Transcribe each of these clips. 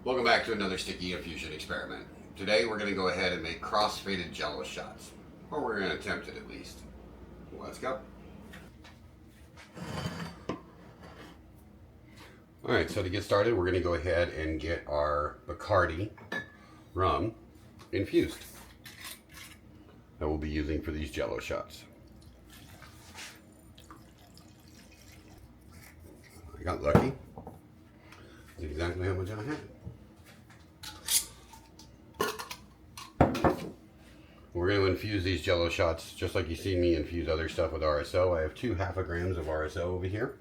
Welcome back to another sticky infusion experiment. Today we're going to go ahead and make cross-faded Jello shots. Or we're going to attempt it at least. Let's go. Alright, so to get started we're going to go ahead and get our Bacardi rum infused that we'll be using for these Jello shots. I got lucky. That's exactly how much I had. We're going to infuse these Jello shots just like you see me infuse other stuff with RSO. I have 2 half grams of RSO over here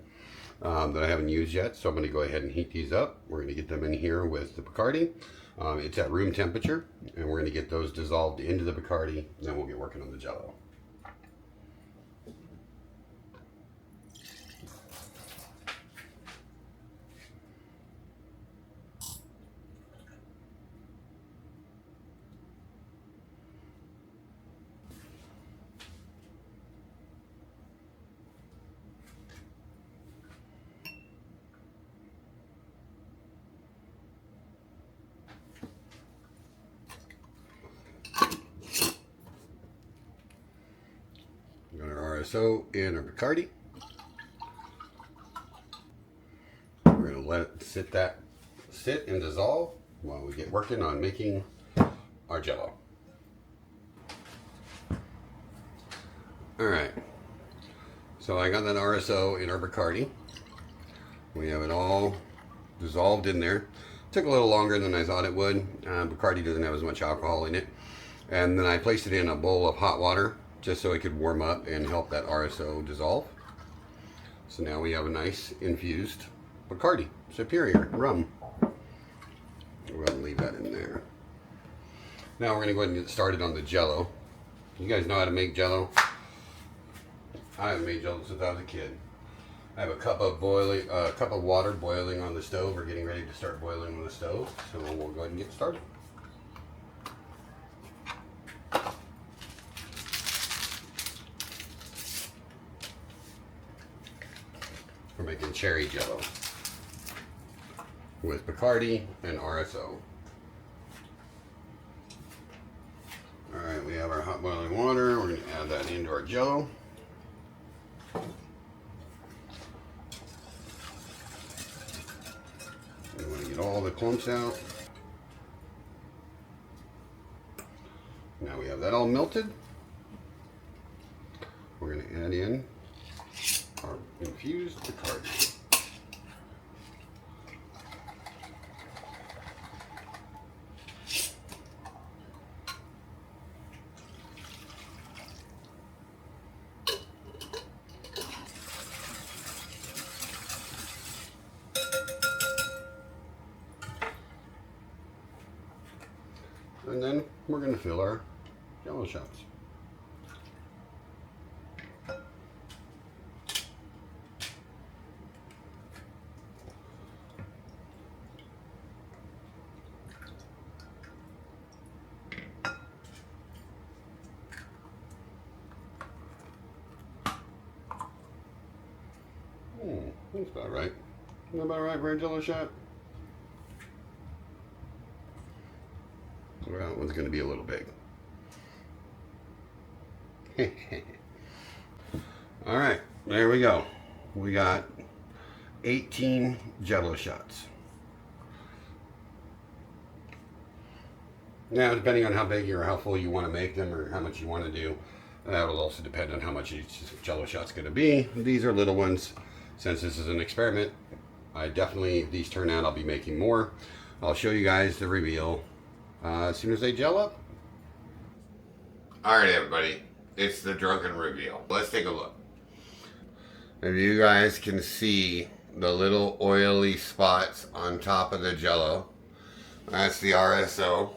that I haven't used yet, so I'm going to go ahead and heat these up. We're going to get them in here with the Bacardi. It's at room temperature, and we're going to get those dissolved into the Bacardi, and then we'll get working on the Jello. Got our RSO and our Bacardi. We're going to let it sit and dissolve while we get working on making our Jello. Alright, so I got that RSO in our Bacardi. We have it all dissolved in there. Took a little longer than I thought it would. Bacardi doesn't have as much alcohol in it. And then I placed it in a bowl of hot water just so it could warm up and help that RSO dissolve. So now we have a nice infused Bacardi Superior rum. We're going to leave that in there. Now we're going to go ahead and get started on the Jello. You guys know how to make Jello? I haven't made Jello since I was a kid. I have a cup of water boiling on the stove, or getting ready to start boiling on the stove. So we'll go ahead and get started. We're making cherry Jello with Bacardi and RSO. Alright, we have our hot boiling water. We're going to add that into our Jello. We want to get all the clumps out. Now we have that all melted. We're going to add in our infused Bacardi. And then we're going to fill our Jello shots. That's about right. Isn't that about right for a Jello shot? Well, that one's going to be a little big. Alright, there we go. We got 18 Jello shots. Now, depending on how big or how full you want to make them, or how much you want to do, that will also depend on how much each Jello shot's going to be. These are little ones. Since this is an experiment, if these turn out, I'll be making more. I'll show you guys the reveal as soon as they gel up. Alright everybody, it's the drunken reveal. Let's take a look. If you guys can see the little oily spots on top of the Jello, that's the RSO.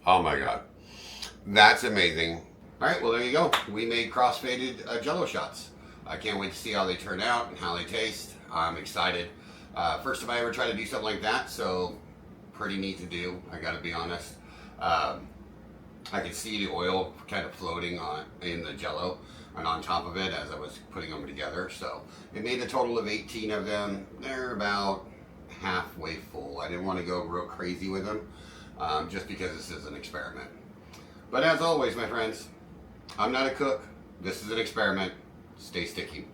Oh my god, that's amazing. Alright, well there you go. We made cross-faded Jello shots. I can't wait to see how they turn out and how they taste. I'm excited. First time I ever tried to do something like that, so pretty neat to do, I gotta be honest. I could see the oil kind of floating in the Jello. and on top of it as I was putting them together. So it made a total of 18 of them. They're about halfway full. I didn't want to go real crazy with them, just because this is an experiment. But as always, my friends, I'm not a cook. This is an experiment. Stay sticky.